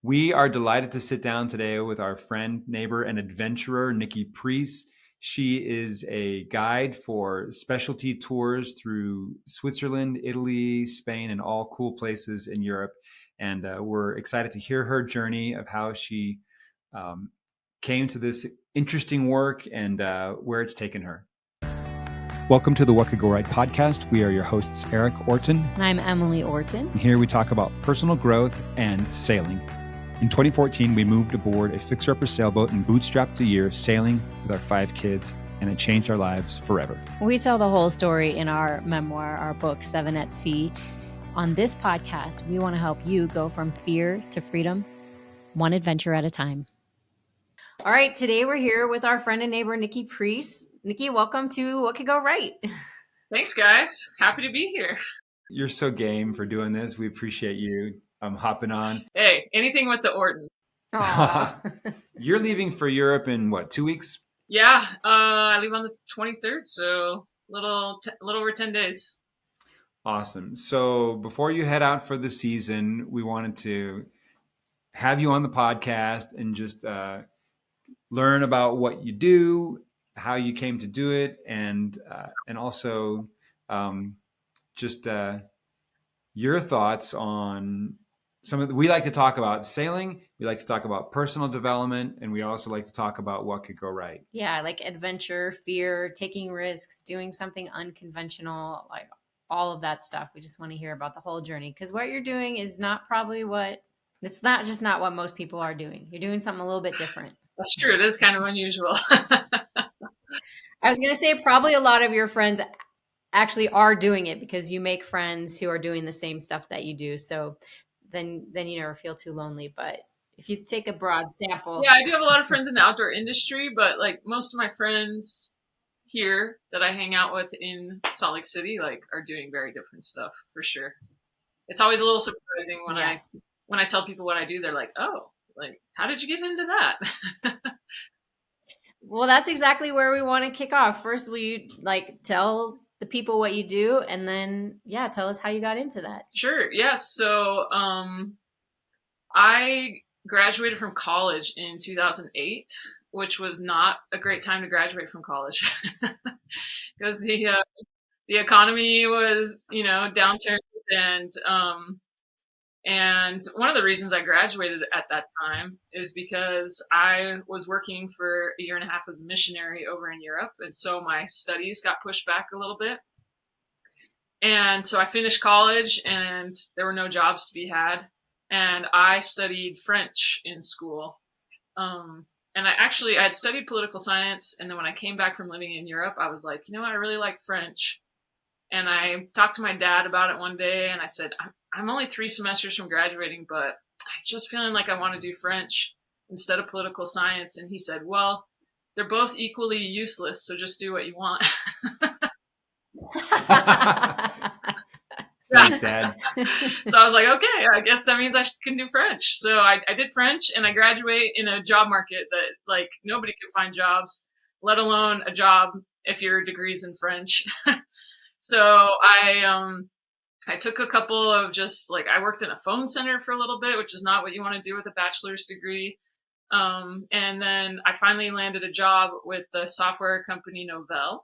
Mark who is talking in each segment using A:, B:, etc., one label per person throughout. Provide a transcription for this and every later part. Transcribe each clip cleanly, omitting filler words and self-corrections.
A: We are delighted to sit down today with our friend, neighbor, and adventurer, Nicki Preece. She is a guide for specialty tours through Switzerland, Italy, Spain, and all cool places in Europe. And we're excited to hear her journey of how she came to this interesting work and where it's taken her. Welcome to the What Could Go Right podcast. We are your hosts, Eric Orton.
B: And I'm Emily Orton.
A: And here we talk about personal growth and sailing. In 2014, we moved aboard a fixer-upper sailboat and bootstrapped a year sailing with our 5 kids, and it changed our lives forever.
B: We tell the whole story in our memoir, our book, 7 at Sea. On this podcast, we want to help you go from fear to freedom, one adventure at a time. All right, today we're here with our friend and neighbor, Nicki Preece. Nicki, welcome to What Could Go Right.
C: Thanks, guys. Happy to be here.
A: You're so game for doing this. We appreciate you hopping on.
C: Hey, anything with the Orton.
A: You're leaving for Europe in what, 2 weeks?
C: Yeah, I leave on the 23rd, so little over 10 days.
A: Awesome. So before you head out for the season, we wanted to have you on the podcast and just learn about what you do, how you came to do it, and also just your thoughts on some of we like to talk about sailing, we like to talk about personal development, and we also like to talk about what could go right.
B: Yeah, like adventure, fear, taking risks, doing something unconventional, like all of that stuff. We just want to hear about the whole journey, because what you're doing is not what most people are doing. You're doing something a little bit different.
C: That's true. It is kind of unusual.
B: I was going to say probably a lot of your friends actually are doing it because you make friends who are doing the same stuff that you do. So then you never feel too lonely. But if you take a broad sample.
C: Yeah, I do have a lot of friends in the outdoor industry, but like most of my friends here that I hang out with in Salt Lake City, like are doing very different stuff for sure. It's always a little surprising when I tell people what I do. They're like, oh, like, how did you get into that?
B: Well, that's exactly where we want to kick off. First, will you tell the people what you do, and then, tell us how you got into that.
C: Sure. Yes. So I graduated from college in 2008, which was not a great time to graduate from college because the economy was, downturn, and one of the reasons I graduated at that time is because I was working for a year and a half as a missionary over in Europe. And so my studies got pushed back a little bit. And so I finished college and there were no jobs to be had. And I studied French in school. And I had studied political science. And then when I came back from living in Europe, I was like, you know what? I really like French. And I talked to my dad about it one day and I said, I'm only 3 semesters from graduating, but I'm just feeling like I want to do French instead of political science. And he said, well, they're both equally useless, so just do what you want.
A: Thanks, Dad.
C: So I was like, okay, I guess that means I can do French. So I did French, and I graduate in a job market that like nobody can find jobs, let alone a job if your degree's in French. So I took a couple of I worked in a phone center for a little bit, which is not what you want to do with a bachelor's degree. And then I finally landed a job with the software company Novell.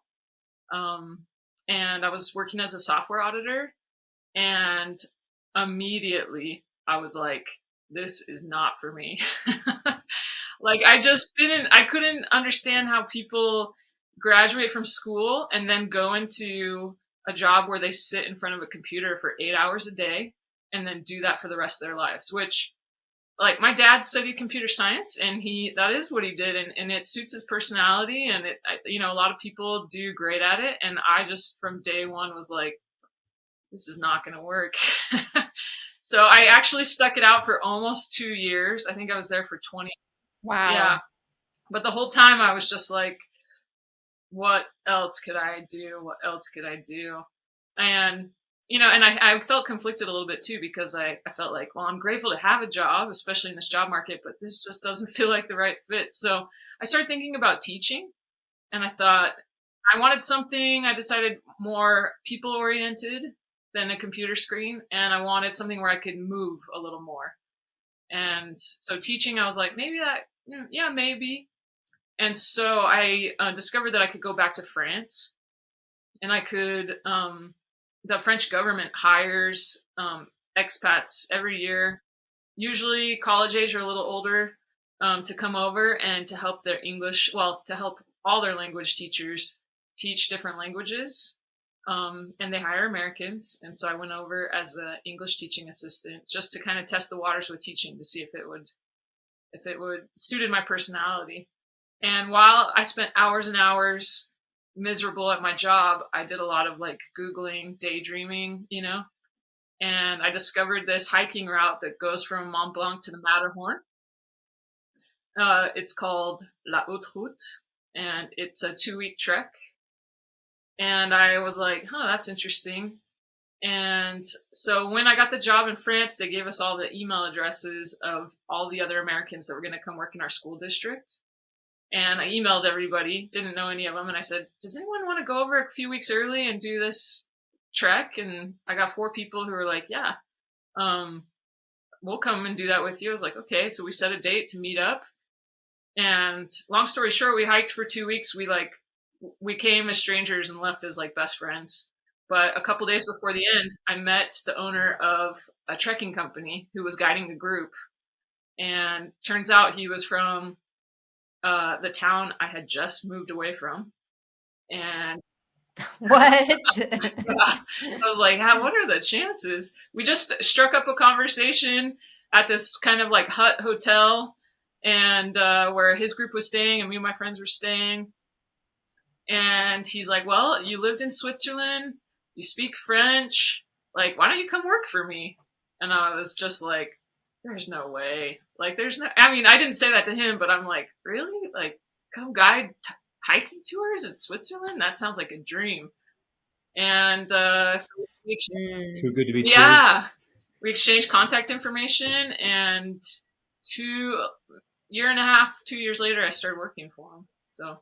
C: And I was working as a software auditor. And immediately I was like, this is not for me. I couldn't understand how people graduate from school and then go into a job where they sit in front of a computer for 8 hours a day and then do that for the rest of their lives, which like my dad studied computer science and that is what he did. And it suits his personality. And a lot of people do great at it. And I just from day one was like, this is not going to work. So I actually stuck it out for almost 2 years. I think I was there for 20.
B: Wow.
C: Yeah. But the whole time I was just like, what else could I do? What else could I do? And, and I felt conflicted a little bit too, because I felt like, well, I'm grateful to have a job, especially in this job market, but this just doesn't feel like the right fit. So I started thinking about teaching, and I thought I wanted something, I decided more people oriented than a computer screen. And I wanted something where I could move a little more. And so teaching, I was like, maybe that, yeah, maybe. And so I discovered that I could go back to France, and I could, the French government hires expats every year, usually college age or a little older, to come over and to help their English, well, to help all their language teachers teach different languages. And they hire Americans. And so I went over as an English teaching assistant just to kind of test the waters with teaching to see if it would suited my personality. And while I spent hours and hours miserable at my job, I did a lot of like Googling, daydreaming, and I discovered this hiking route that goes from Mont Blanc to the Matterhorn. It's called La Haute Route, and it's a 2-week trek. And I was like, that's interesting. And so when I got the job in France, they gave us all the email addresses of all the other Americans that were going to come work in our school district. And I emailed everybody, didn't know any of them. And I said, does anyone want to go over a few weeks early and do this trek? And I got 4 people who were like, yeah, we'll come and do that with you. I was like, okay. So we set a date to meet up. And long story short, we hiked for 2 weeks. We came as strangers and left as like best friends. But a couple days before the end, I met the owner of a trekking company who was guiding the group. And turns out he was from the town I had just moved away from. And
B: what?
C: I was like, what are the chances? We just struck up a conversation at this kind of like hut hotel, and where his group was staying and me and my friends were staying. And he's like, well, you lived in Switzerland, you speak French, like, why don't you come work for me? And I was just like, there's no way. Like, I didn't say that to him, but I'm like, really? Like, come guide hiking tours in Switzerland? That sounds like a dream. And so
A: too good to be true.
C: Yeah. We exchanged contact information, and 2 years later, I started working for him. So.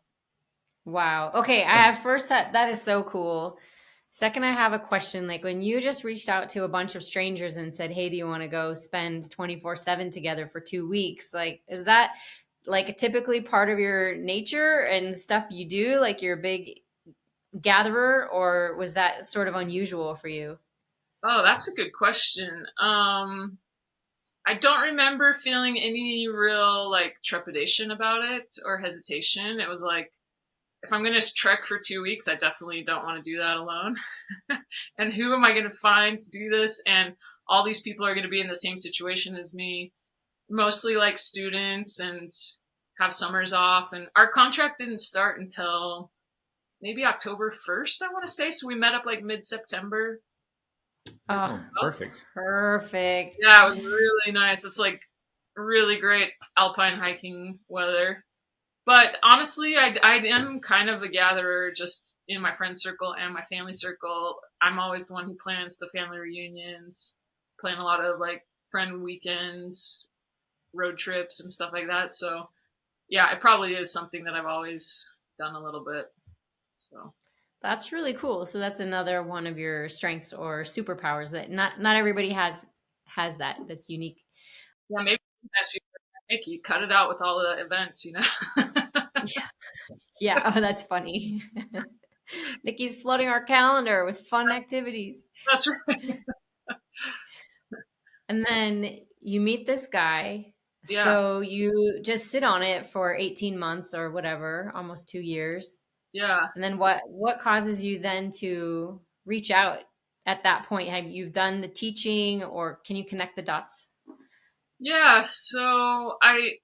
B: Wow. Okay. I have that is so cool. Second, I have a question. Like, when you just reached out to a bunch of strangers and said, hey, do you want to go spend 24/7 together for 2 weeks? Like, is that like typically part of your nature and stuff you do? Like, you're a big gatherer, or was that sort of unusual for you?
C: Oh, that's a good question. I don't remember feeling any real like trepidation about it or hesitation. It was like, if I'm going to trek for 2 weeks, I definitely don't want to do that alone. And who am I going to find to do this? And all these people are going to be in the same situation as me, mostly like students and have summers off. And our contract didn't start until maybe October 1st, I want to say. So we met up like mid-September.
B: Oh,
A: perfect.
B: Perfect.
C: Yeah, it was really nice. It's like really great alpine hiking weather. But honestly, I am kind of a gatherer just in my friend circle and my family circle. I'm always the one who plans the family reunions, plan a lot of like friend weekends, road trips and stuff like that. So yeah, it probably is something that I've always done a little bit. So
B: that's really cool. So that's another one of your strengths or superpowers that not everybody has that. That's unique.
C: Yeah, maybe ask people, Nicki, cut it out with all the events,
B: Yeah. Oh, that's funny. Nicki's flooding our calendar with fun activities.
C: That's right.
B: And then you meet this guy.
C: Yeah.
B: So you just sit on it for 18 months or whatever, almost 2 years.
C: Yeah.
B: And then what causes you then to reach out at that point? Have you done the teaching, or can you connect the dots?
C: Yeah. So I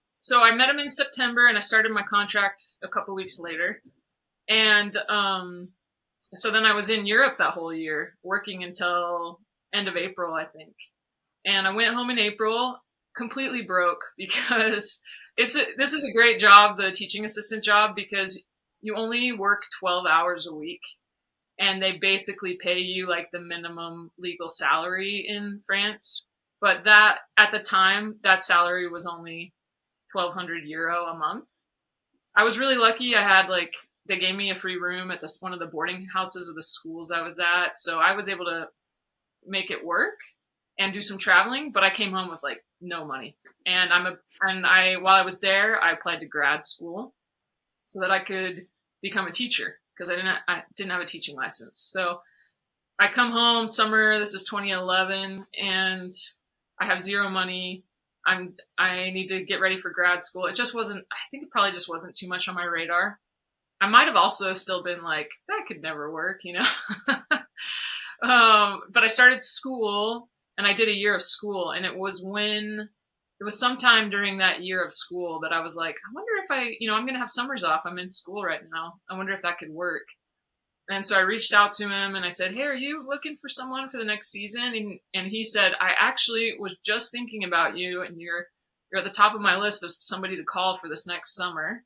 C: met him in September, and I started my contract a couple weeks later. And so then I was in Europe that whole year, working until end of April, I think. And I went home in April, completely broke, because this is a great job, the teaching assistant job, because you only work 12 hours a week, and they basically pay you like the minimum legal salary in France. But that at the time, that salary was only 1,200 euro a month. I was really lucky. I had they gave me a free room at one of the boarding houses of the schools I was at. So I was able to make it work. and do some traveling, but I came home with like no money. And while I was there, I applied to grad school so that I could become a teacher because I didn't have a teaching license. So I come home summer, this is 2011, and I have zero money. I need to get ready for grad school. I think it probably just wasn't too much on my radar. I might have also still been like, that could never work, you know? But I started school and I did a year of school, and it was sometime during that year of school that I was like, I wonder if I'm going to have summers off. I'm in school right now. I wonder if that could work. And so I reached out to him and I said, hey, are you looking for someone for the next season? And he said, I actually was just thinking about you, and you're at the top of my list of somebody to call for this next summer.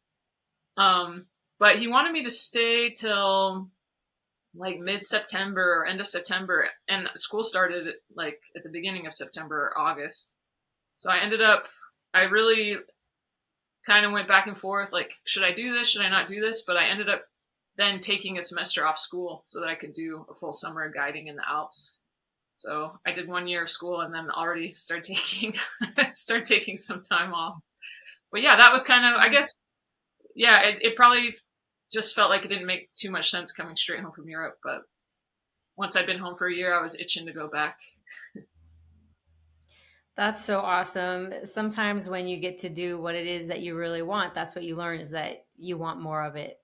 C: But he wanted me to stay till like mid-September or end of September. And school started like at the beginning of September or August. So I really kind of went back and forth, like, should I do this? Should I not do this? But I ended up then taking a semester off school so that I could do a full summer of guiding in the Alps. So I did 1 year of school and then already start taking some time off. But yeah, that was kind of, I guess, yeah, it probably just felt like it didn't make too much sense coming straight home from Europe. But once I'd been home for a year, I was itching to go back.
B: That's so awesome. Sometimes when you get to do what it is that you really want, that's what you learn, is that you want more of it.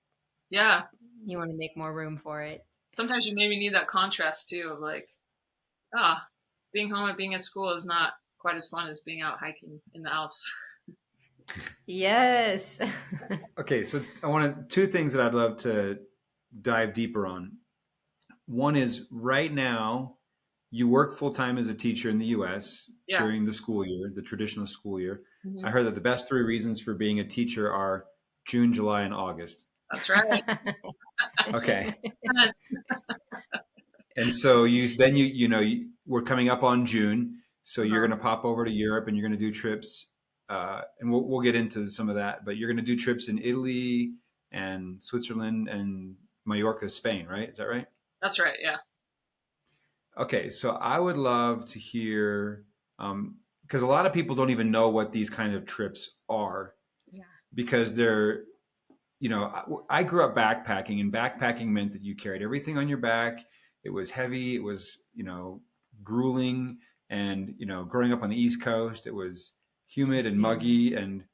C: Yeah.
B: You want to make more room for it.
C: Sometimes you maybe need that contrast too of like, being home and being at school is not quite as fun as being out hiking in the Alps.
B: Yes.
A: Okay, so two things that I'd love to dive deeper on. One is, right now, you work full-time as a teacher in the U.S. during the school year, the traditional school year. Mm-hmm. I heard that the best 3 reasons for being a teacher are June, July, and August.
C: That's right.
A: Okay. And so we're coming up on June, so you're going to pop over to Europe and you're going to do trips. And we'll get into some of that, but you're going to do trips in Italy and Switzerland and Mallorca, Spain, right? Is that right?
C: That's right. Yeah.
A: Okay. So I would love to hear, because a lot of people don't even know what these kind of trips are. Yeah. Because they're, I grew up backpacking, and backpacking meant that you carried everything on your back. It was heavy. It was, grueling. And, growing up on the East Coast, it was humid and muggy. And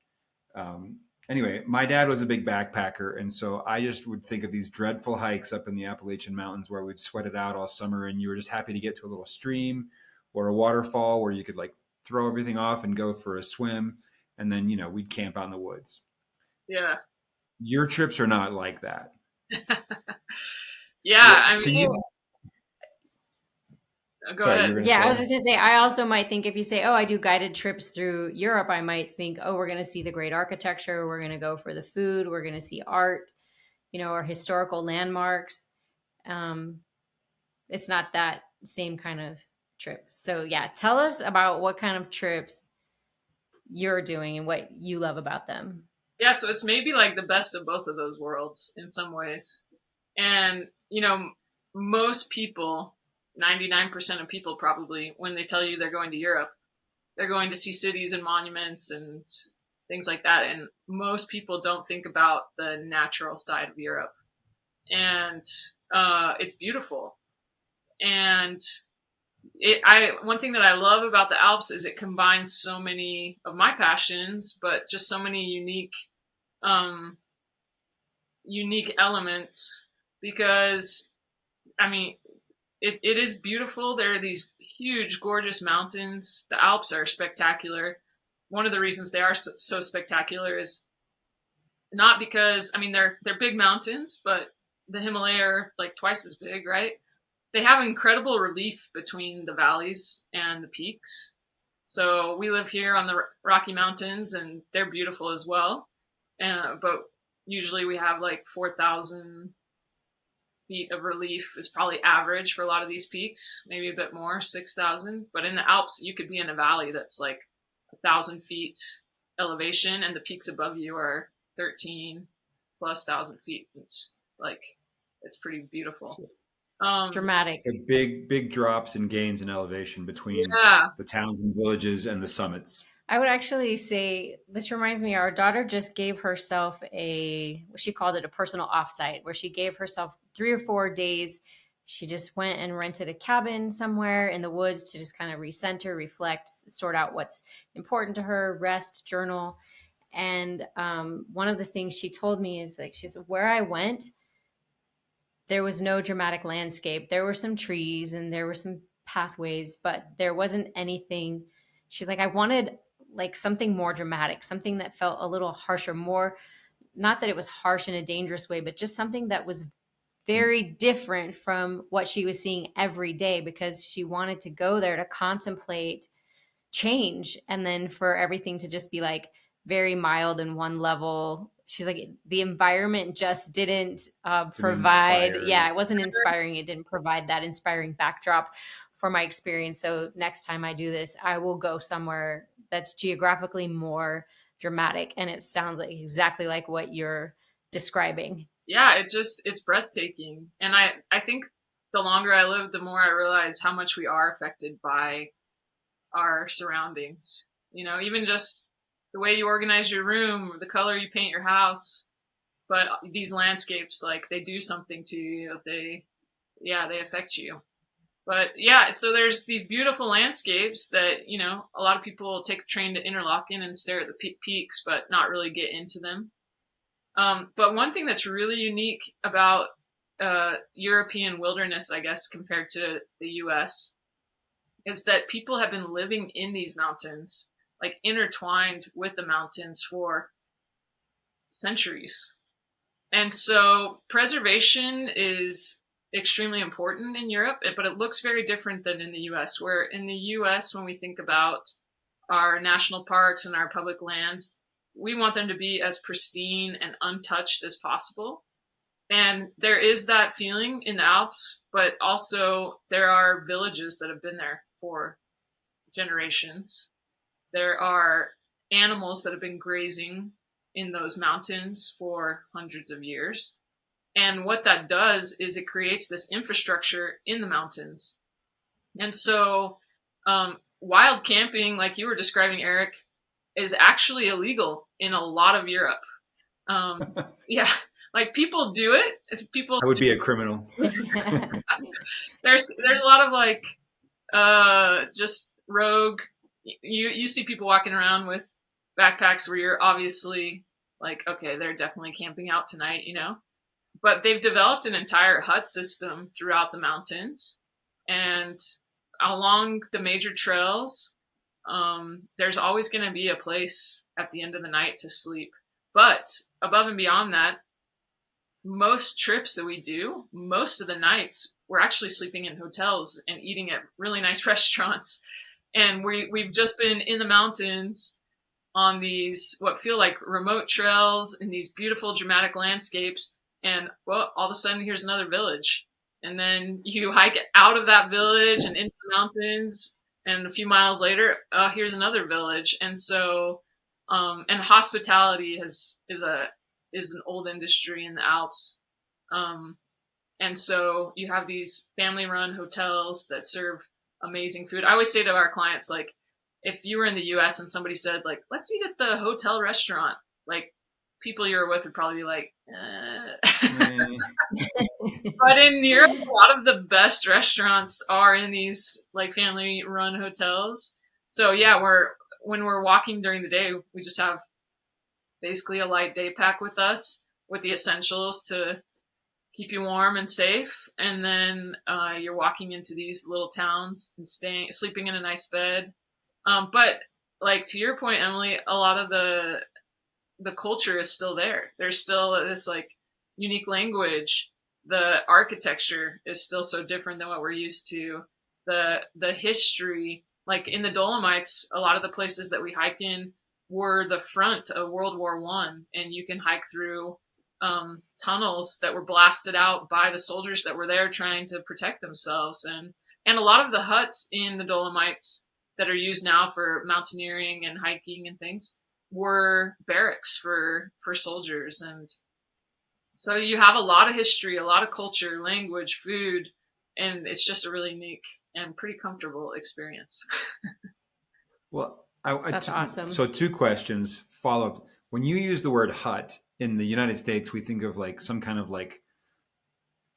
A: anyway, my dad was a big backpacker. And so I just would think of these dreadful hikes up in the Appalachian Mountains where we'd sweat it out all summer, and you were just happy to get to a little stream or a waterfall where you could like throw everything off and go for a swim. And then, we'd camp out in the woods.
C: Yeah.
A: Your trips are not like that.
C: Yeah.
B: Go ahead. Yeah, I was just going to say, I also might think, if you say, I do guided trips through Europe, I might think, we're going to see the great architecture. We're going to go for the food. We're going to see art, or historical landmarks. It's not that same kind of trip. So yeah, tell us about what kind of trips you're doing and what you love about them.
C: Yeah, so it's maybe like the best of both of those worlds in some ways. And, most people, 99% of people probably, when they tell you they're going to Europe, they're going to see cities and monuments and things like that. And most people don't think about the natural side of Europe. And it's beautiful. And one thing that I love about the Alps is it combines so many of my passions, but just so many unique elements, because it is beautiful. There are these huge, gorgeous mountains. The Alps are spectacular. One of the reasons they are so spectacular is not because, they're big mountains, but the Himalaya are like twice as big, right? They have incredible relief between the valleys and the peaks. So we live here on the Rocky Mountains, and they're beautiful as well. But usually we have like 4,000 feet of relief is probably average for a lot of these peaks, maybe a bit more, 6,000. But in the Alps, you could be in a valley that's like 1,000 feet elevation, and the peaks above you are 13 plus 1,000 feet. It's pretty beautiful.
B: It's dramatic.
A: So big drops and gains in elevation between
C: Yeah.
A: the towns and villages and the summits.
B: I would actually say this reminds me, our daughter just gave herself she called it a personal offsite, where she gave herself 3 or 4 days. She just went and rented a cabin somewhere in the woods to just kind of recenter, reflect, sort out what's important to her, rest, journal. And one of the things she told me is like, she said, where I went, there was no dramatic landscape. There were some trees and there were some pathways, but there wasn't anything. She's like, I wanted like something more dramatic, something that felt a little harsher, more, not that it was harsh in a dangerous way, but just something that was very different from what she was seeing every day, because she wanted to go there to contemplate change, and then for everything to just be like very mild and one level. She's like, the environment just didn't provide, it wasn't inspiring. It didn't provide that inspiring backdrop for my experience. So next time I do this, I will go somewhere that's geographically more dramatic. And it sounds like exactly like what you're describing.
C: Yeah, it's breathtaking. And I think the longer I live, the more I realize how much we are affected by our surroundings. You know, even just the way you organize your room, the color you paint your house, but these landscapes, like, they do something to you. They affect you. But yeah, so there's these beautiful landscapes that, you know, a lot of people take a train to Interlaken and stare at the peaks, but not really get into them. But one thing that's really unique about European wilderness, I guess, compared to the US, is that people have been living in these mountains, like intertwined with the mountains for centuries. And so preservation is extremely important in Europe, but it looks very different than in the US, where in the US, when we think about our national parks and our public lands, we want them to be as pristine and untouched as possible. And there is that feeling in the Alps, but also there are villages that have been there for generations. There are animals that have been grazing in those mountains for hundreds of years. And what that does is it creates this infrastructure in the mountains. And so wild camping, like you were describing, Eric, is actually illegal in a lot of Europe. Yeah, like people do it.
A: I would be a criminal.
C: There's a lot of like just rogue. You see people walking around with backpacks where you're obviously like, okay, they're definitely camping out tonight, you know. But they've developed an entire hut system throughout the mountains, and along the major trails, there's always going to be a place at the end of the night to sleep. But above and beyond that, most trips that we do, most of the nights, we're actually sleeping in hotels and eating at really nice restaurants. And we've just been in the mountains on these what feel like remote trails in these beautiful dramatic landscapes. And well, all of a sudden here's another village. And then you hike out of that village and into the mountains. And a few miles later, here's another village. And so, and hospitality is an old industry in the Alps. And so you have these family-run hotels that serve amazing food. I always say to our clients, like, if you were in the US and somebody said, like, let's eat at the hotel restaurant, like, people you're with would probably be like, But in Europe, a lot of the best restaurants are in these like family-run hotels. So yeah, when we're walking during the day, we just have basically a light day pack with us with the essentials to keep you warm and safe. And then you're walking into these little towns and sleeping in a nice bed. But like to your point, Emily, a lot of the culture is still there. There's still this like unique language. The architecture is still so different than what we're used to. The history, like in the Dolomites, a lot of the places that we hike in were the front of World War One, and you can hike through tunnels that were blasted out by the soldiers that were there trying to protect themselves. And a lot of the huts in the Dolomites that are used now for mountaineering and hiking and things were barracks for soldiers. And so you have a lot of history, a lot of culture, language, food, and it's just a really unique and pretty comfortable experience.
A: Well,
B: That's awesome.
A: So two questions follow up. When you use the word hut in the United States, we think of like some kind of like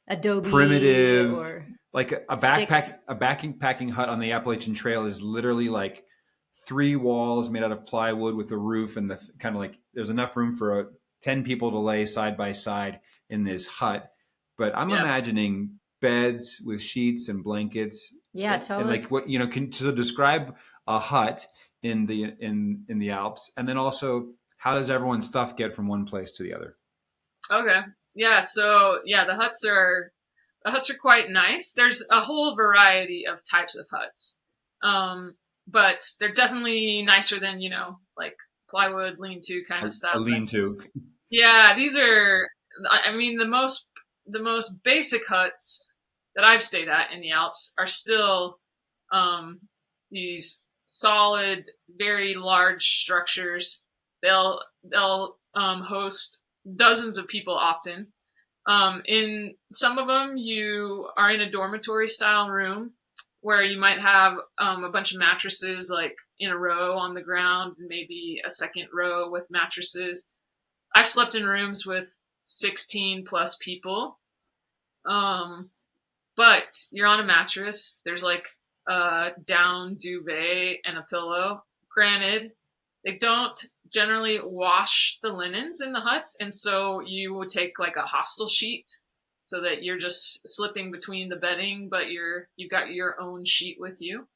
B: Adobe
A: primitive,
B: or
A: like a
B: sticks.
A: backpacking hut on the Appalachian Trail is literally like 3 walls made out of plywood with a roof, and the kind of like there's enough room for 10 people to lay side by side in this hut. But I'm
C: Yeah.
A: imagining beds with sheets and blankets.
B: Yeah, tell
A: and
B: us.
A: like what can to describe a hut in the Alps, and then also how does everyone's stuff get from one place to the other?
C: Okay. Yeah. So yeah, the huts are quite nice. There's a whole variety of types of huts, but they're definitely nicer than like plywood lean-to kind of
A: A
C: style huts.
A: lean-to.
C: Yeah, these are. I mean, the most basic huts that I've stayed at in the Alps are still these solid, very large structures. They'll host dozens of people often. In some of them, you are in a dormitory style room where you might have a bunch of mattresses like in a row on the ground, and maybe a second row with mattresses. I've slept in rooms with 16 plus people. But you're on a mattress. There's like a down duvet and a pillow. Granted, they don't generally wash the linens in the huts, and so you would take like a hostel sheet so that you're just slipping between the bedding, but you've got your own sheet with you.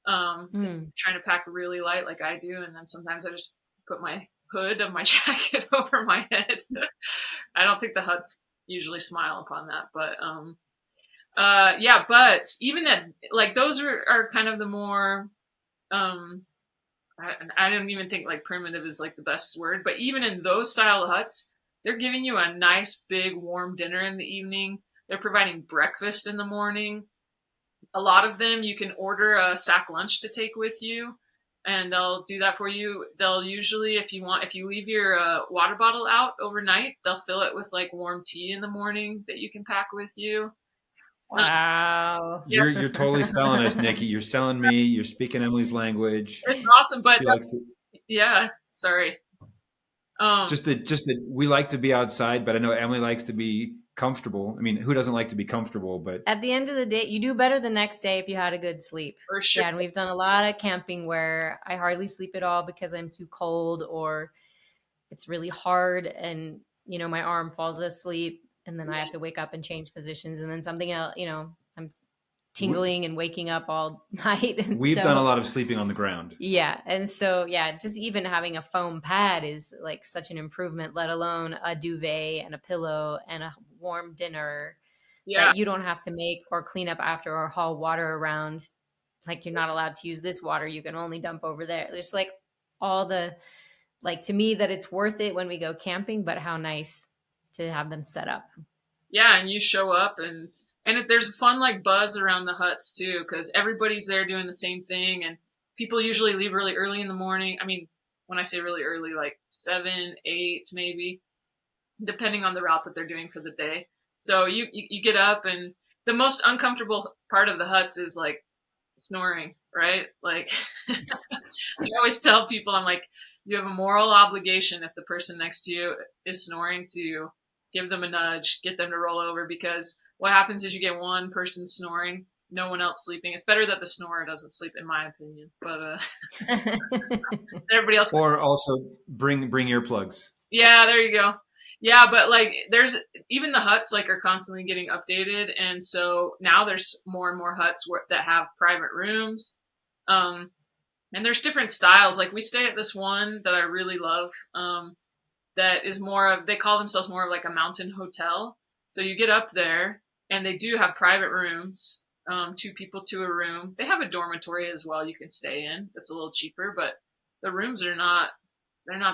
C: Trying to pack really light like I do, and then sometimes I just put my hood of my jacket over my head. I don't think the huts usually smile upon that, but yeah, but even at like those are kind of the more I don't even think like primitive is like the best word, but even in those style of huts, they're giving you a nice big warm dinner in the evening. They're providing breakfast in the morning. A lot of them you can order a sack lunch to take with you, and they'll do that for you. They'll usually, if you leave your water bottle out overnight, they'll fill it with like warm tea in the morning that you can pack with you.
B: Wow.
A: You're totally selling us, Nikki. You're selling me. You're speaking Emily's language.
C: It's awesome, but
A: She likes to.
C: yeah, sorry.
A: Just that we like to be outside, but I know Emily likes to be comfortable. I mean, who doesn't like to be comfortable? But
B: at the end of the day, you do better the next day if you had a good sleep.
C: For sure.
B: Yeah, and we've done a lot of camping where I hardly sleep at all because I'm too cold or it's really hard and my arm falls asleep and then I have to wake up and change positions and then something else, I'm tingling and waking up all night. And
A: we've done a lot of sleeping on the ground.
B: Yeah. And so, yeah, just even having a foam pad is like such an improvement, let alone a duvet and a pillow and a warm dinner that you don't have to make or clean up after or haul water around. Like you're not allowed to use this water. You can only dump over there. There's like all the, like to me that it's worth it when we go camping, but how nice to have them set up.
C: Yeah, and you show up and there's a fun like buzz around the huts too, because everybody's there doing the same thing, and people usually leave really early in the morning. I mean, when I say really early, like 7, 8 maybe, depending on the route that they're doing for the day. So you get up, and the most uncomfortable part of the huts is like snoring, right? Like I always tell people, I'm like, you have a moral obligation if the person next to you is snoring to give them a nudge, get them to roll over, because what happens is you get one person snoring, no one else sleeping. It's better that the snorer doesn't sleep, in my opinion. But everybody else.
A: Or also bring earplugs.
C: Yeah, there you go. Yeah, but like there's even the huts like are constantly getting updated, and so now there's more and more huts that have private rooms. And there's different styles. Like we stay at this one that I really love. That is more of, they call themselves more of like a mountain hotel. So you get up there and they do have private rooms, 2 people to a room. They have a dormitory as well you can stay in. That's a little cheaper, but the rooms they're not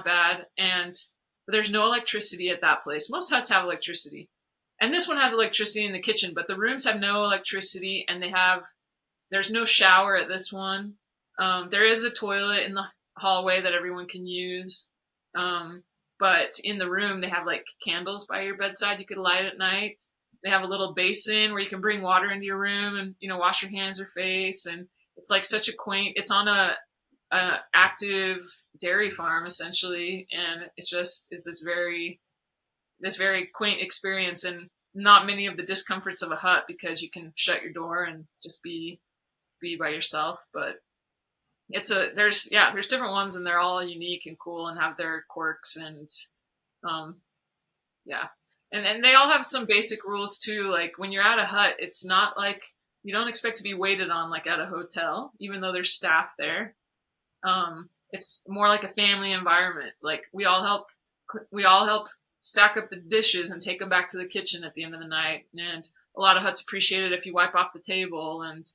C: bad. But there's no electricity at that place. Most huts have electricity. And this one has electricity in the kitchen, but the rooms have no electricity, and there's no shower at this one. There is a toilet in the hallway that everyone can use. But in the room, they have like candles by your bedside you could light at night. they have a little basin where you can bring water into your room and, wash your hands or face. And it's like such a quaint, it's on a active dairy farm essentially. And it's just is this very quaint experience, and not many of the discomforts of a hut because you can shut your door and just be by yourself. But there's different ones, and they're all unique and cool and have their quirks. And yeah. And they all have some basic rules too. Like when you're at a hut, it's not like you don't expect to be waited on like at a hotel, even though there's staff there. It's more like a family environment. It's like we all help stack up the dishes and take them back to the kitchen at the end of the night. And a lot of huts appreciate it if you wipe off the table. And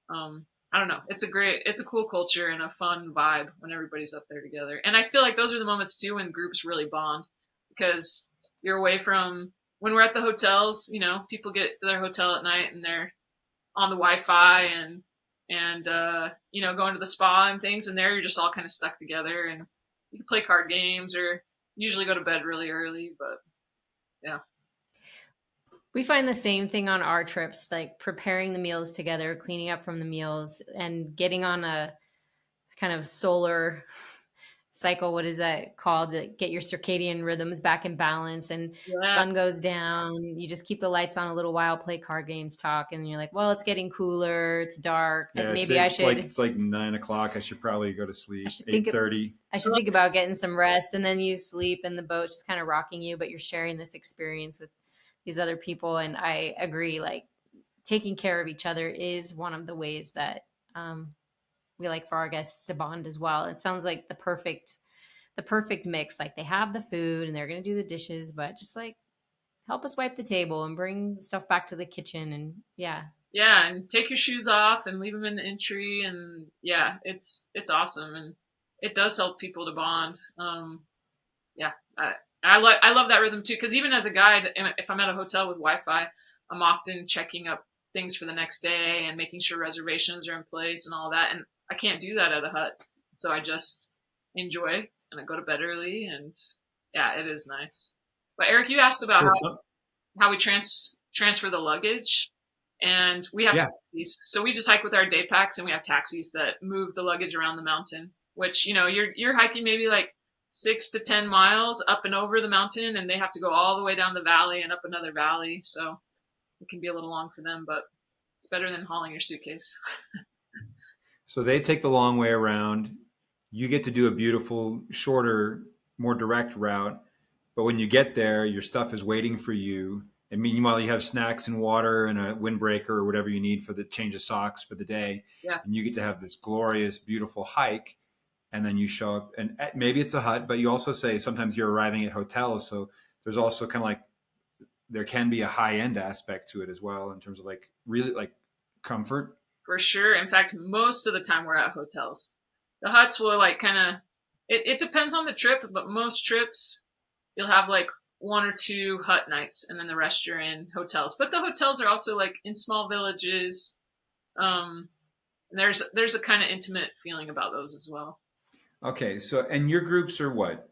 C: I don't know. It's a cool culture and a fun vibe when everybody's up there together. And I feel like those are the moments too when groups really bond, because you're away from when we're at the hotels. People get to their hotel at night and they're on the Wi-Fi and going to the spa and things. And there you're just all kind of stuck together, and you can play card games or usually go to bed really early. But yeah.
B: We find the same thing on our trips, like preparing the meals together, cleaning up from the meals, and getting on a kind of solar cycle. What is that called? To get your circadian rhythms back in balance, and sun goes down. You just keep the lights on a little while, play card games, talk, and you're like, well, it's getting cooler. It's dark.
A: Yeah,
B: maybe I should.
A: It's like 9 o'clock. I should probably go to sleep. 8:30.
B: I should think about getting some rest, and then you sleep, and the boat's just kind of rocking you, but you're sharing this experience with these other people. And I agree, like taking care of each other is one of the ways that we like for our guests to bond as well. It sounds like the perfect mix. Like they have the food and they're going to do the dishes, but just like help us wipe the table and bring stuff back to the kitchen. And yeah,
C: and take your shoes off and leave them in the entry. And yeah, it's awesome, and it does help people to bond. I love that rhythm too, because even as a guide, if I'm at a hotel with Wi-Fi, I'm often checking up things for the next day and making sure reservations are in place and all that. And I can't do that at a hut, so I just enjoy and I go to bed early. And yeah, it is nice. But Eric, you asked about how we transfer the luggage, and we have taxis. So we just hike with our day packs, and we have taxis that move the luggage around the mountain. Which you're hiking maybe like 6 to 10 miles up and over the mountain, and they have to go all the way down the valley and up another valley. So it can be a little long for them, but it's better than hauling your suitcase.
A: So they take the long way around. You get to do a beautiful, shorter, more direct route. But when you get there, your stuff is waiting for you. And meanwhile, you have snacks and water and a windbreaker or whatever you need for the change of socks for the day.
C: Yeah.
A: And you get to have this glorious, beautiful hike. And then you show up, and maybe it's a hut, but you also say sometimes you're arriving at hotels. So there's also kind of like, there can be a high end aspect to it as well in terms of like really like comfort.
C: For sure. In fact, most of the time we're at hotels. The huts will like kind of, it depends on the trip, but most trips you'll have like 1 or 2 hut nights, and then the rest you're in hotels. But the hotels are also like in small villages. And there's a kind of intimate feeling about those as well.
A: Okay. So, and your groups are what?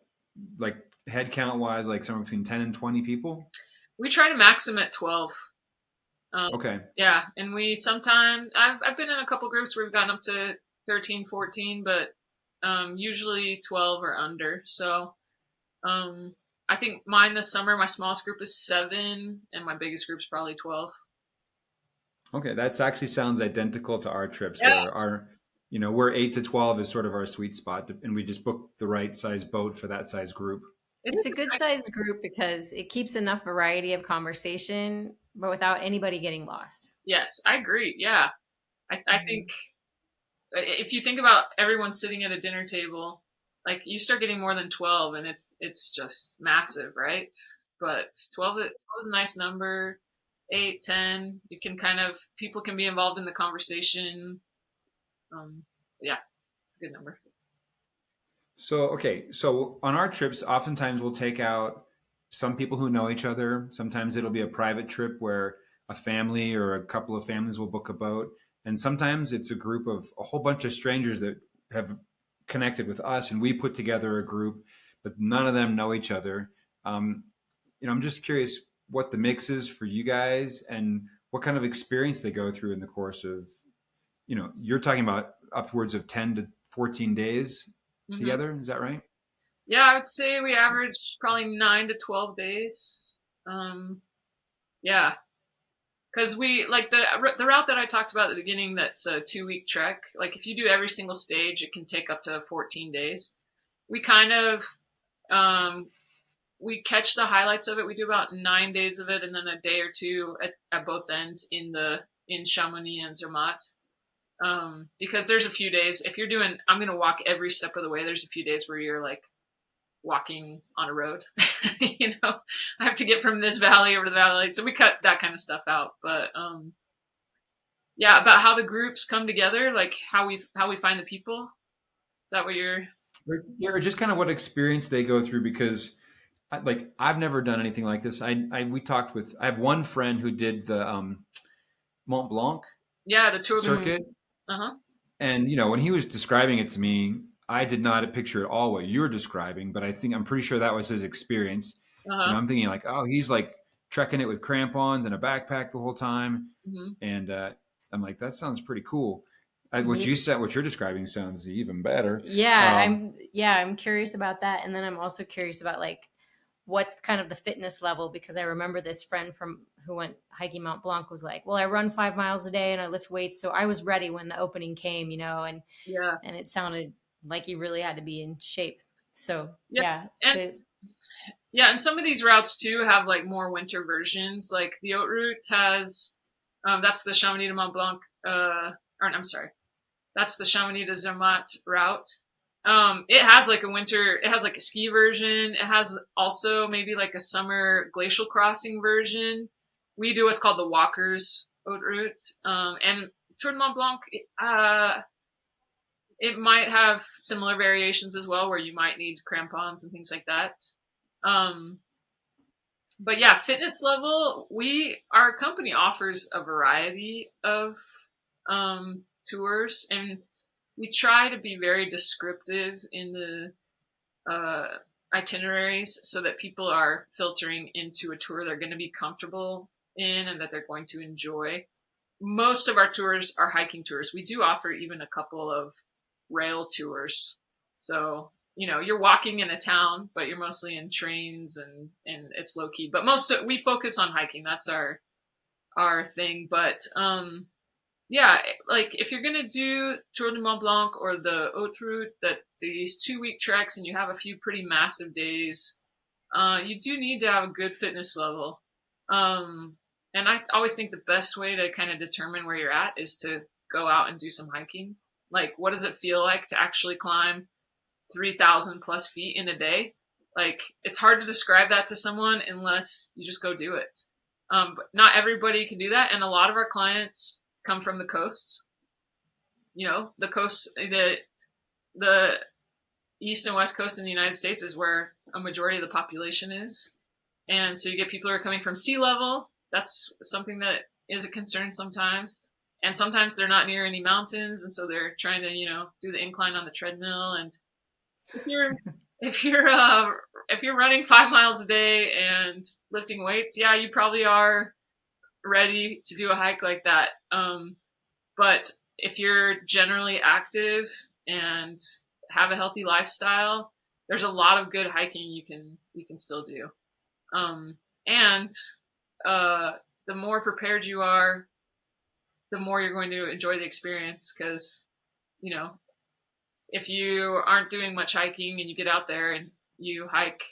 A: Like head count wise, like somewhere between 10 and 20 people?
C: We try to max them at 12.
A: Okay.
C: Yeah. And we sometimes, I've been in a couple groups where we've gotten up to 13, 14, but usually 12 or under. So I think mine this summer, my smallest group is 7, and my biggest group's probably 12.
A: Okay. That actually sounds identical to our trips.
C: Yeah.
A: Where we're 8 to 12 is sort of our sweet spot, and we just book the right size boat for that size group.
B: It's a good sized group because it keeps enough variety of conversation, but without anybody getting lost.
C: Yes, I agree. Yeah. I think if you think about everyone sitting at a dinner table, like you start getting more than 12 and it's just massive, right? But 12 is a nice number. 8, 10, you can people can be involved in the conversation. Yeah, it's a good number.
A: So, okay. So on our trips, oftentimes we'll take out some people who know each other. Sometimes it'll be a private trip where a family or a couple of families will book a boat. And sometimes it's a group of a whole bunch of strangers that have connected with us, and we put together a group, but none of them know each other. I'm just curious, what the mix is for you guys and what kind of experience they go through in the course of, you're talking about upwards of 10 to 14 days
C: Mm-hmm.
A: together. Is that right?
C: Yeah, I would say we average probably 9 to 12 days. Yeah, because we like the route that I talked about at the beginning. That's a 2-week trek. Like if you do every single stage, it can take up to 14 days. We kind of we catch the highlights of it. We do about 9 days of it, and then a day or two at both ends in Chamonix and Zermatt. Because there's a few days if you're doing, I'm going to walk every step of the way. There's a few days where you're like walking on a road. I have to get from this valley over to the valley, so we cut that kind of stuff out. But yeah, about how the groups come together, like how we find the people. Is that what you're?
A: Yeah, or just kind of what experience they go through, because I've never done anything like this. I have one friend who did the Mont Blanc
C: Yeah, the Tour
A: circuit.
C: Uh-huh.
A: And when he was describing it to me, I did not picture at all what you're describing, but I'm pretty sure that was his experience.
C: Uh-huh.
A: I'm thinking like, oh, he's like trekking it with crampons and a backpack the whole time.
C: Mm-hmm.
A: And I'm like, that sounds pretty cool. What you're describing sounds even better.
B: Yeah, I'm curious about that. And then I'm also curious about like, what's kind of the fitness level, because I remember this friend who went hiking Mont Blanc was like, well, I run 5 miles a day and I lift weights. So I was ready when the opening came, and it sounded like you really had to be in shape. So yeah.
C: And some of these routes too have like more winter versions. Like the Haute Route has, that's the Chamonix de Mont Blanc, I'm sorry, that's the Chamonix de Zermatt route. It has like a ski version. It has also maybe like a summer glacial crossing version. We do what's called the Walkers Haute Route. And Tour de Mont Blanc, it might have similar variations as well, where you might need crampons and things like that. But yeah, fitness level, our company offers a variety of tours, and we try to be very descriptive in the itineraries so that people are filtering into a tour they're going to be comfortable in and that they're going to enjoy. Most of our tours are hiking tours. We do offer even a couple of rail tours. So, you're walking in a town, but you're mostly in trains and it's low key. But we focus on hiking. That's our thing. But yeah, like if you're gonna do Tour de Mont Blanc or the Haute Route, that these 2-week treks, and you have a few pretty massive days, you do need to have a good fitness level. And I always think the best way to kind of determine where you're at is to go out and do some hiking. Like, what does it feel like to actually climb 3,000 plus feet in a day? Like, it's hard to describe that to someone unless you just go do it. But not everybody can do that, and a lot of our clients come from the coasts. The coasts, the east and west coast in the United States is where a majority of the population is. And so you get people who are coming from sea level. That's something that is a concern sometimes. And sometimes they're not near any mountains, and so they're trying to, do the incline on the treadmill. And if you're running 5 miles a day and lifting weights, yeah, you probably are ready to do a hike like that. But if you're generally active and have a healthy lifestyle, there's a lot of good hiking you can still do. And the more prepared you are, the more you're going to enjoy the experience. Because, if you aren't doing much hiking and you get out there and you hike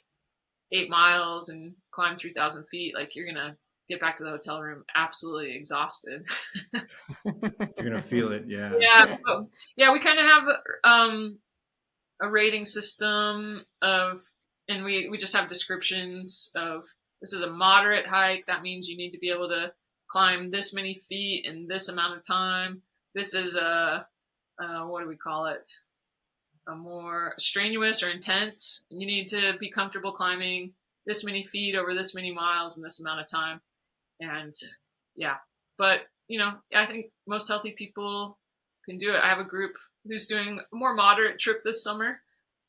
C: 8 miles and climb 3,000 feet, like you're going to get back to the hotel room absolutely exhausted.
A: You're going to feel it. Yeah.
C: Yeah. We kind of have a rating system and we just have descriptions of, this is a moderate hike. That means you need to be able to climb this many feet in this amount of time. This is what do we call it? A more strenuous or intense. You need to be comfortable climbing this many feet over this many miles in this amount of time. And yeah, but I think most healthy people can do it. I have a group who's doing a more moderate trip this summer,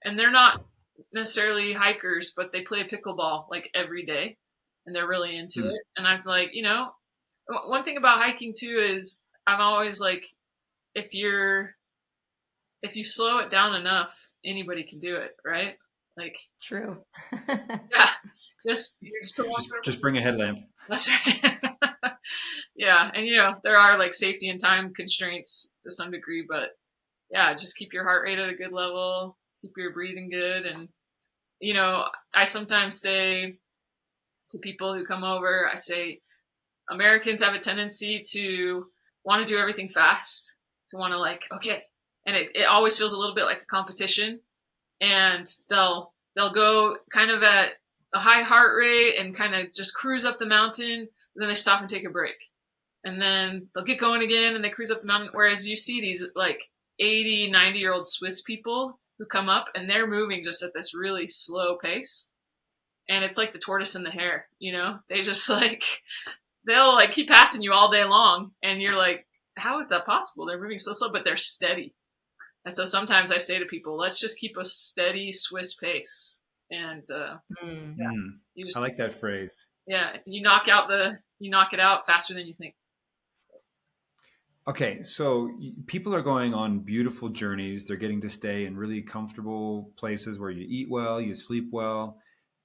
C: and they're not necessarily hikers, but they play pickleball like every day. and they're really into
A: Hmm.
C: it. And I'm like, one thing about hiking too is I'm always like, if you slow it down enough, anybody can do it, right? Like,
B: True.
C: yeah, just put one
A: Just bring a headlamp.
C: That's right. Yeah, and there are like safety and time constraints to some degree, but yeah, just keep your heart rate at a good level, keep your breathing good, and I sometimes say to people who come over, I say Americans have a tendency to want to do everything fast, to want to like, okay, and it always feels a little bit like a competition, and they'll go kind of at a high heart rate and kind of just cruise up the mountain, and then they stop and take a break, and then they'll get going again and they cruise up the mountain. Whereas you see these like 80, 90-year-old Swiss people who come up and they're moving just at this really slow pace, and it's like the tortoise and the hare. They just like, they'll like keep passing you all day long, and you're like, how is that possible? They're moving so slow, but they're steady. And so sometimes I say to people, let's just keep a steady Swiss pace. And yeah, you just,
A: I like that phrase.
C: yeah, you knock it out faster than you think.
A: Okay, so people are going on beautiful journeys. They're getting to stay in really comfortable places where you eat well, you sleep well,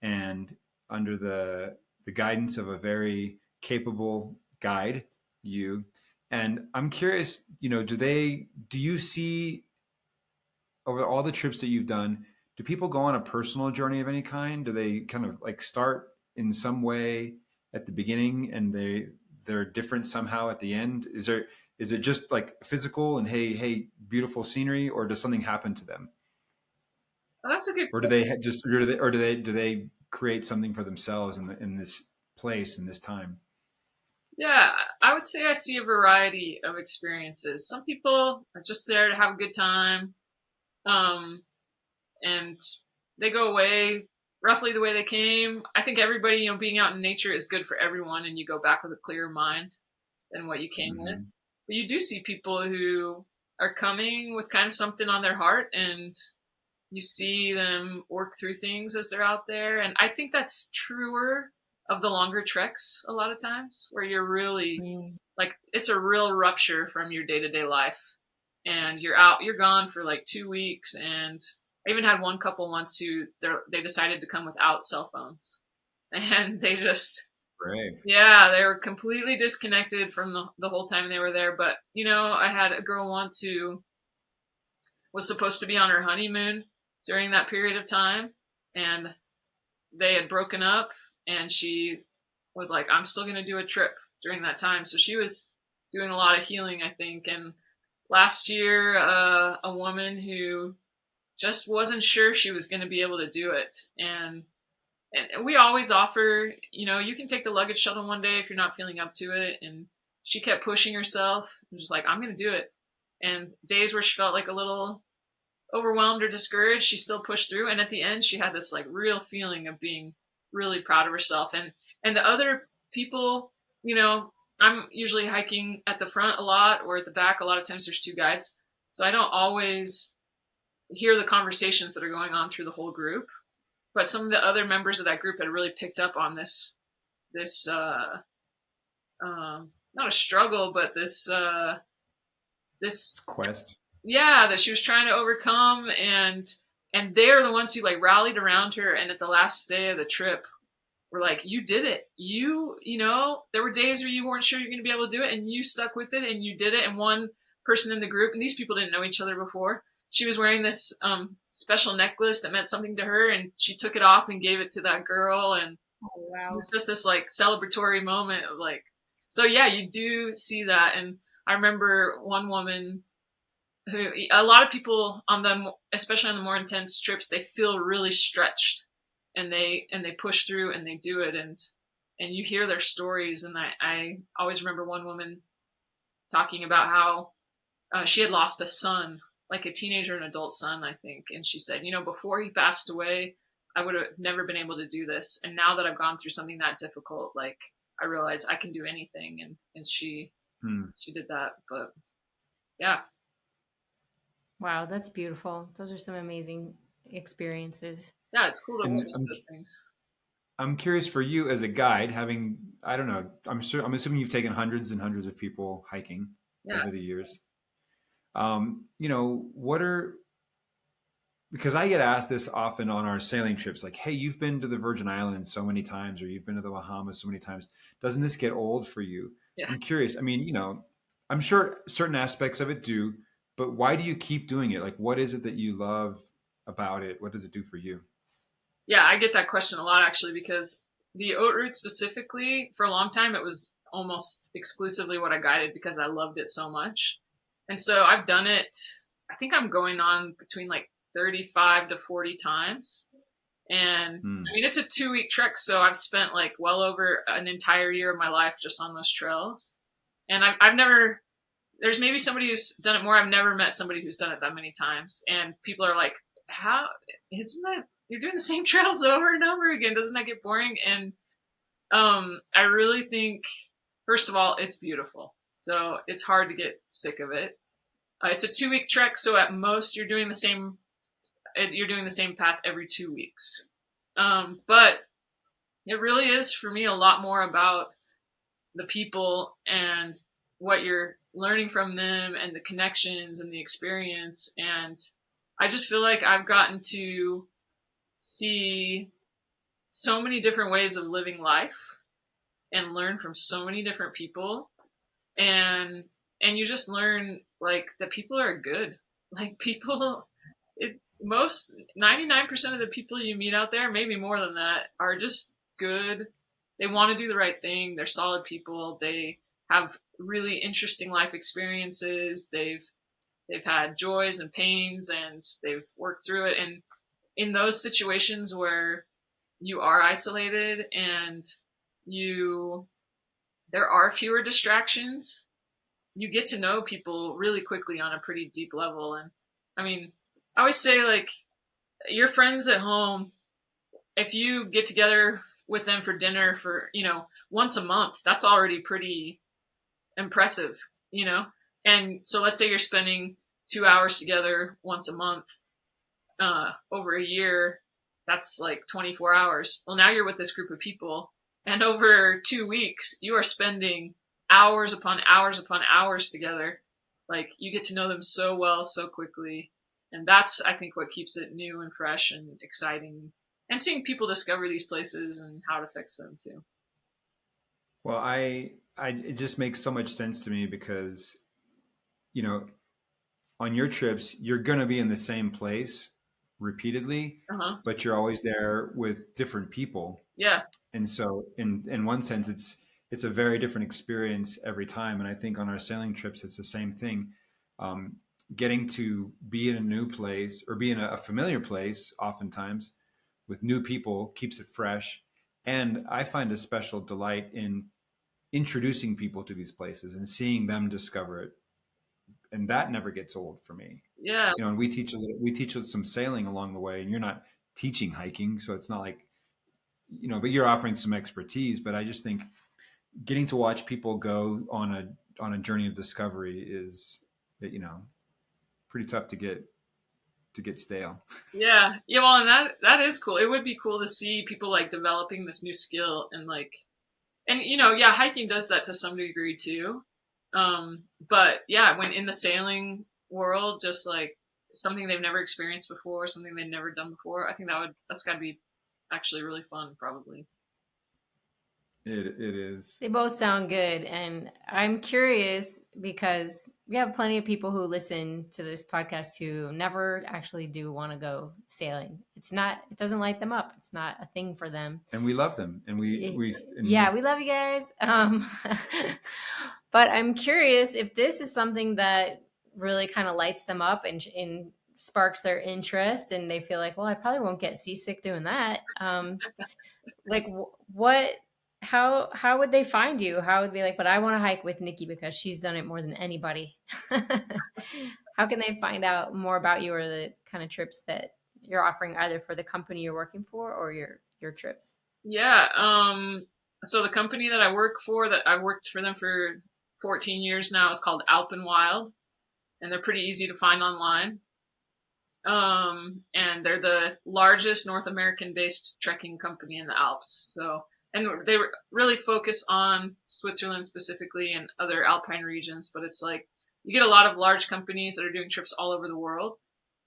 A: and under the guidance of a very capable guide, you. And I'm curious, do you see over all the trips that you've done, do people go on a personal journey of any kind? Do they kind of like start in some way at the beginning and they're different somehow at the end? Is it just like physical and hey, beautiful scenery, or does something happen to them?
C: Oh, that's a good
A: Or do
C: question.
A: they just or do they create something for themselves in this place in this time?
C: Yeah, I would say I see a variety of experiences. Some people are just there to have a good time, um, and they go away roughly the way they came. I think everybody, being out in nature is good for everyone, and you go back with a clearer mind than what you came with.
A: Hmm.
C: But you do see people who are coming with kind of something on their heart, and you see them work through things as they're out there. And I think that's truer of the longer treks a lot of times, where you're really like, it's a real rupture from your day-to-day life, and you're gone for like 2 weeks. And I even had one couple once who they decided to come without cell phones, and they just,
A: Right.
C: yeah, they were completely disconnected from the whole time they were there. But I had a girl once who was supposed to be on her honeymoon during that period of time, and they had broken up, and she was like, I'm still going to do a trip during that time. So she was doing a lot of healing, I think. And last year, a woman who just wasn't sure she was going to be able to do it, and we always offer, you can take the luggage shuttle one day if you're not feeling up to it. And she kept pushing herself and just like, I'm going to do it. And days where she felt like a little overwhelmed or discouraged, she still pushed through. And at the end, she had this like real feeling of being really proud of herself. And the other people, I'm usually hiking at the front a lot or at the back. A lot of times there's two guides. So I don't always hear the conversations that are going on through the whole group. But some of the other members of that group had really picked up on this not a struggle, but this
A: Quest.
C: yeah, that she was trying to overcome. And they're the ones who like rallied around her, and at the last day of the trip were like, you did it. There were days where you weren't sure you're going to be able to do it, and you stuck with it and you did it. And one person in the group, and these people didn't know each other before, she was wearing this special necklace that meant something to her, and she took it off and gave it to that girl. And
B: Oh,
C: it
B: wow.
C: was just this like celebratory moment of like, so yeah, you do see that. And I remember one woman who, a lot of people on them, especially on the more intense trips, they feel really stretched, and they push through and they do it. And you hear their stories. And I always remember one woman talking about how she had lost a son, like a teenager and adult son, I think. And she said, before he passed away, I would have never been able to do this. And now that I've gone through something that difficult, like, I realize I can do anything. And she did that. But yeah.
B: Wow, that's beautiful. Those are some amazing experiences.
C: Yeah, it's cool to
A: And
C: witness those things.
A: I'm curious for you as a guide, having, I don't know, I'm assuming you've taken hundreds and hundreds of people hiking
C: Yeah.
A: over the years. What are, because I get asked this often on our sailing trips, like, hey, you've been to the Virgin Islands so many times, or you've been to the Bahamas so many times. Doesn't this get old for you?
C: Yeah.
A: I'm curious. I mean, I'm sure certain aspects of it do, but why do you keep doing it? Like, what is it that you love about it? What does it do for you?
C: Yeah, I get that question a lot actually, because the oat route specifically, for a long time, it was almost exclusively what I guided because I loved it so much. And so I've done it, I think I'm going on between like 35 to 40 times. And I
A: Hmm.
C: mean, it's a 2 week trek. So I've spent like well over an entire year of my life just on those trails. And I've never, there's maybe somebody who's done it more. I've never met somebody who's done it that many times. And people are like, how, isn't that, you're doing the same trails over and over again? Doesn't that get boring? And I really think, first of all, it's beautiful. So it's hard to get sick of it. It's a 2 week trek. So at most you're doing the same path every 2 weeks. But it really is for me a lot more about the people and what you're learning from them and the connections and the experience. And I just feel like I've gotten to see so many different ways of living life and learn from so many different people. And you just learn like that people are good. Like people, most 99% of the people you meet out there, maybe more than that, are just good. They want to do the right thing. They're solid people. They have really interesting life experiences. They've had joys and pains, and they've worked through it. And in those situations where you are isolated and you there are fewer distractions, you get to know people really quickly on a pretty deep level. And I mean, I always say, like, your friends at home, if you get together with them for dinner for, once a month, that's already pretty impressive, you know? And so let's say you're spending 2 hours together once a month, over a year, that's like 24 hours. Well, now you're with this group of people, and over 2 weeks, you are spending hours upon hours upon hours together. Like, you get to know them so well, so quickly. And that's, I think, what keeps it new and fresh and exciting. And seeing people discover these places and how it affects them too.
A: Well, it just makes so much sense to me because, you know, on your trips, you're going to be in the same place repeatedly,
C: Uh huh.
A: but you're always there with different people.
C: Yeah.
A: And so in one sense, it's a very different experience every time. And I think on our sailing trips, it's the same thing. Um, Getting to be in a new place or be in a familiar place oftentimes with new people keeps it fresh. And I find a special delight in introducing people to these places and seeing them discover it. And that never gets old for me.
C: Yeah.
A: And we teach some sailing along the way, and you're not teaching hiking, so it's not like, but you're offering some expertise. But I just think getting to watch people go on a journey of discovery is, pretty tough to get stale.
C: Yeah. Yeah. Well, and that is cool. It would be cool to see people like developing this new skill and like, and yeah, hiking does that to some degree too. But yeah, when in the sailing world, just like something they've never experienced before, something they've never done before, I think that's got to be actually really fun, probably.
A: It is.
B: They both sound good. And I'm curious because we have plenty of people who listen to this podcast who never actually do want to go sailing. It doesn't light them up. It's not a thing for them.
A: And we love them. And
B: yeah, we love you guys. But I'm curious if this is something that really kind of lights them up and sparks their interest, and they feel like, well, I probably won't get seasick doing that. Like what? How would they find you? How would they be like, but I want to hike with Nicki because she's done it more than anybody. How can they find out more about you or the kind of trips that you're offering either for the company you're working for or your trips?
C: Yeah. So the company that I work for, that I've worked for them for 14 years now, is called Alpenwild, and they're pretty easy to find online. And they're the largest North American-based trekking company in the Alps. So, and they really focus on Switzerland specifically and other alpine regions. But it's like you get a lot of large companies that are doing trips all over the world.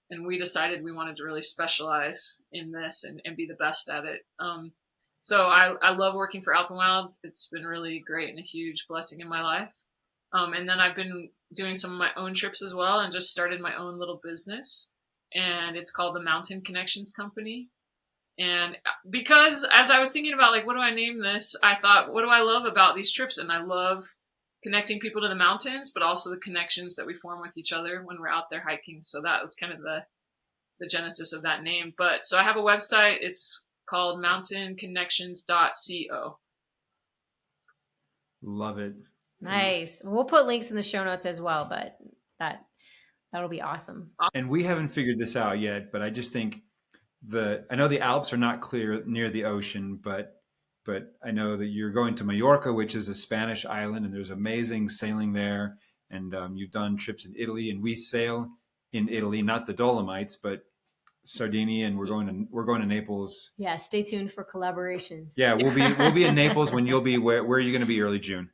C: And we decided we wanted to really specialize in this and be the best at it. So I love working for Alpenwild. It's been really great and a huge blessing in my life. And then I've been doing some of my own trips as well and just started my own little business. And it's called the Mountain Connections Company. And because as I was thinking about, like, what do I name this? I thought, what do I love about these trips? And I love connecting people to the mountains, but also the connections that we form with each other when we're out there hiking. So that was kind of the genesis of that name. But so I have a website. It's called mountainconnections.co.
A: Love it.
B: Nice. We'll put links in the show notes as well, but that'll be awesome.
A: And we haven't figured this out yet, but I just think I know the Alps are not clear near the ocean, but I know that you're going to Mallorca, which is a Spanish island, and there's amazing sailing there. And you've done trips in Italy, and we sail in Italy, not the Dolomites, but Sardinia, and we're going to Naples.
B: Yeah, stay tuned for collaborations.
A: Yeah, we'll be in Naples when you'll be where are you going to be early June?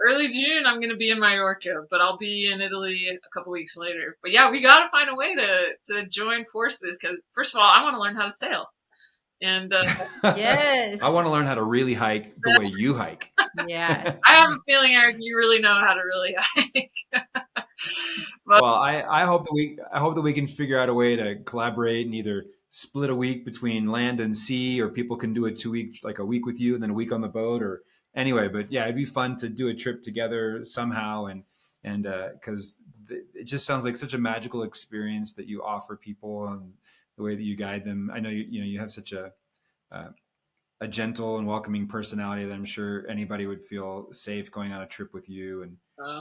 C: Early June, I'm going to be in Mallorca, but I'll be in Italy a couple weeks later. But yeah, we got to find a way to join forces because, first of all, I want to learn how to sail. And
B: yes,
A: I want to learn how to really hike the way you hike.
B: Yeah,
C: I have a feeling, Eric, you really know how to really hike.
A: Well, I hope that we can figure out a way to collaborate and either split a week between land and sea, or people can do a 2 week, like a week with you and then a week on the boat, or anyway. But yeah, it'd be fun to do a trip together somehow, and because it just sounds like such a magical experience that you offer people and the way that you guide them. I know you have such a gentle and welcoming personality that I'm sure anybody would feel safe going on a trip with you.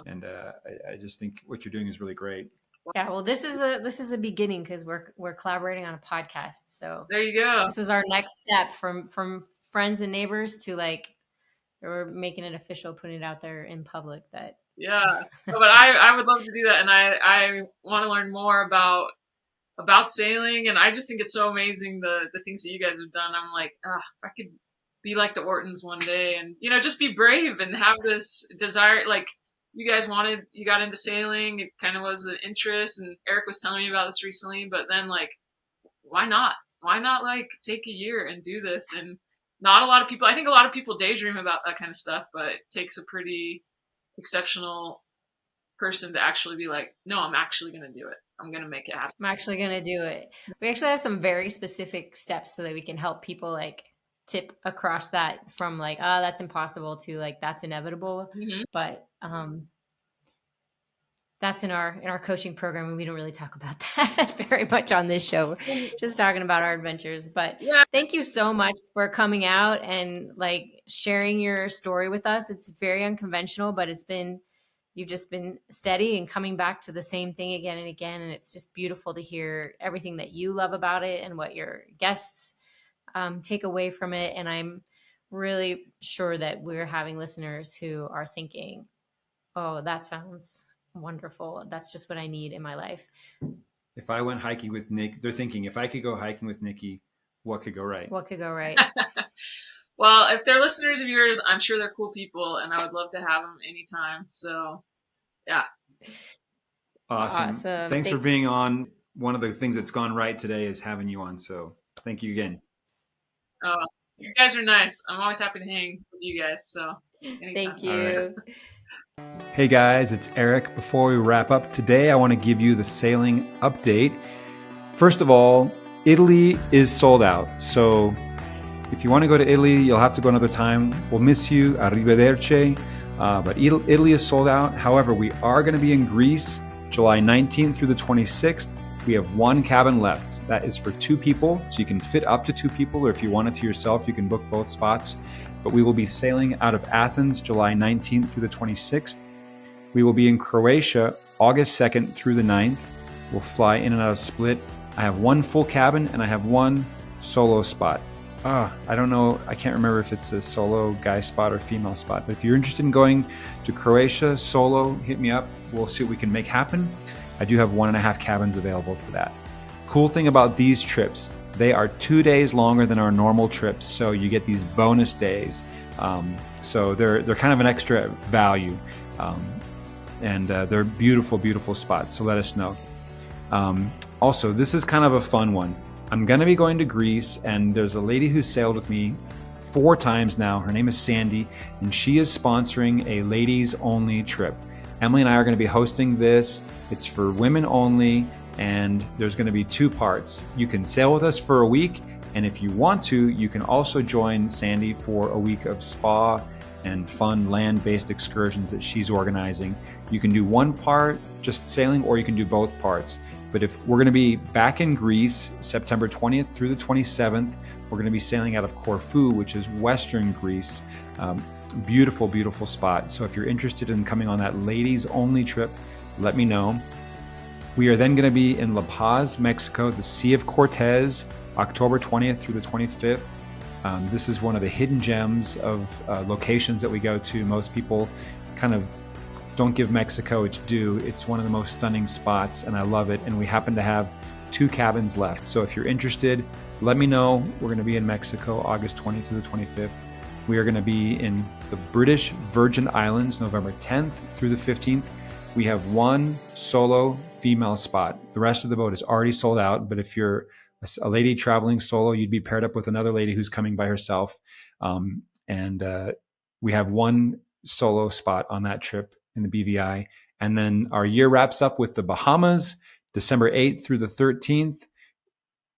A: And I just think what you're doing is really great.
B: Yeah, well, this is a beginning because we're collaborating on a podcast. So
C: there you go.
B: This was our next step from friends and neighbors to, like, we're making it official, putting it out there in public. That
C: yeah, but I would love to do that, and I want to learn more about sailing, and I just think it's so amazing the things that you guys have done. I'm like, if I could be like the Ortons one day, and just be brave and have this desire. Like you guys you got into sailing, it kind of was an interest, and Eric was telling me about this recently. But then, like, why not like take a year and do this? And not a lot of people, I think a lot of people daydream about that kind of stuff, but it takes a pretty exceptional person to actually be like, no, I'm actually going to do it. I'm going to make it happen.
B: I'm actually going to do it. We actually have some very specific steps so that we can help people, like, tip across that from, like, that's impossible to, like, that's inevitable.
C: Mm-hmm.
B: But that's in our coaching program, and we don't really talk about that very much on this show. We're just talking about our adventures. But
C: yeah.
B: Thank you so much for coming out and, like, sharing your story with us. It's very unconventional, but you've just been steady and coming back to the same thing again and again. And it's just beautiful to hear everything that you love about it and what your guests take away from it. And I'm really sure that we're having listeners who are thinking, oh, that sounds wonderful. That's just what I need in my life.
A: If I went hiking with Nick, they're thinking, if I could go hiking with Nicki, what could go right?
B: What could go right?
C: Well, if they're listeners of yours, I'm sure they're cool people, and I would love to have them anytime. So, yeah.
A: Awesome. Thanks for being on. One of the things that's gone right today is having you on. So thank you again.
C: Oh, you guys are nice. I'm always happy to hang with you guys. So anytime.
B: Thank you.
A: Hey guys, it's Eric. Before we wrap up today, I want to give you the sailing update. First of all, Italy is sold out. So if you want to go to Italy, you'll have to go another time. We'll miss you. Arrivederci. But Italy is sold out. However, we are going to be in Greece July 19th through the 26th. We have one cabin left. That is for 2 people. So you can fit up to 2 people, or if you want it to yourself, you can book both spots. But we will be sailing out of Athens July 19th through the 26th. We will be in Croatia August 2nd through the 9th. We'll fly in and out of Split. I have 1 full cabin and I have 1 solo spot. I don't know. I can't remember if it's a solo guy spot or female spot. But if you're interested in going to Croatia solo, hit me up. We'll see what we can make happen. I do have 1.5 cabins available for that. Cool thing about these trips, they are 2 days longer than our normal trips, so you get these bonus days. So they're kind of an extra value, and they're beautiful, beautiful spots. So let us know. Also, this is kind of a fun one. I'm going to be going to Greece, and there's a lady who sailed with me 4 times now. Her name is Sandy, and she is sponsoring a ladies only trip. Emily and I are going to be hosting this. It's for women only, and there's going to be 2 parts. You can sail with us for a week, and if you want to, you can also join Sandy for a week of spa and fun land-based excursions that she's organizing. You can do one part, just sailing, or you can do both parts. But if we're going to be back in Greece, September 20th through the 27th, we're going to be sailing out of Corfu, which is Western Greece. Beautiful, beautiful spot. So if you're interested in coming on that ladies only trip, let me know. We are then going to be in La Paz, Mexico, the Sea of Cortez, October 20th through the 25th. This is one of the hidden gems of locations that we go to. Most people kind of don't give Mexico its due. It's one of the most stunning spots, and I love it. And we happen to have 2 cabins left. So if you're interested, let me know. We're going to be in Mexico, August 20th through the 25th. We are going to be in the British Virgin Islands, November 10th through the 15th. We have 1 solo female spot. The rest of the boat is already sold out, but if you're a lady traveling solo, you'd be paired up with another lady who's coming by herself. We have 1 solo spot on that trip in the BVI. And then our year wraps up with the Bahamas, December 8th through the 13th.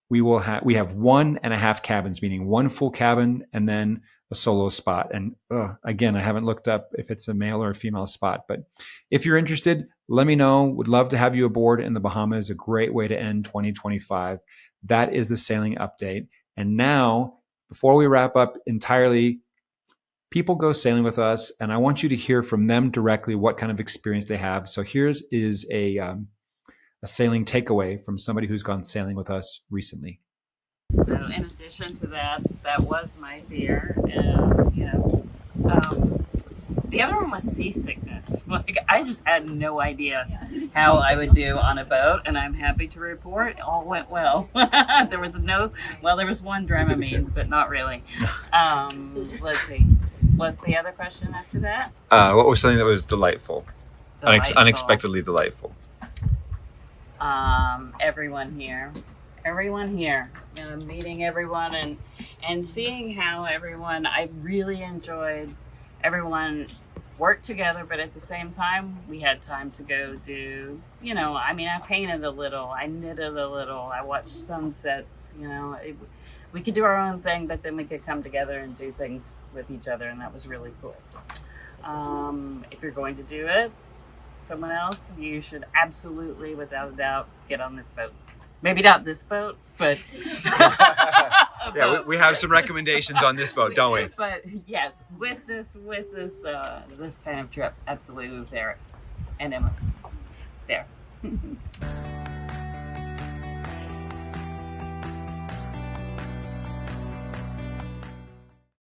A: We have 1.5 cabins, meaning 1 full cabin and then a solo spot. And again, I haven't looked up if it's a male or a female spot, but if you're interested, let me know. Would love to have you aboard in the Bahamas. A great way to end 2025. That is the sailing update. And now, before we wrap up entirely, people go sailing with us, and I want you to hear from them directly what kind of experience they have. So here's a sailing takeaway from somebody who's gone sailing with us recently.
D: So in addition to that, that was my fear. The other one was seasickness. Like, I just had no idea how I would do on a boat, and I'm happy to report all went well. There was one Dramamine, but not really. Let's see. What's the other question after that?
E: What was something that was delightful? Unexpectedly delightful.
D: Everyone here, meeting everyone and seeing how everyone, I really enjoyed everyone worked together, but at the same time, we had time to go do, I painted a little, I knitted a little, I watched sunsets, we could do our own thing, but then we could come together and do things with each other, and that was really cool. If you're going to do it, someone else, you should absolutely, without a doubt, get on this boat. Maybe not this boat, but
E: yeah, we have some recommendations on this boat, don't we?
D: But yes, with this kind of trip, absolutely there, and Emma, there.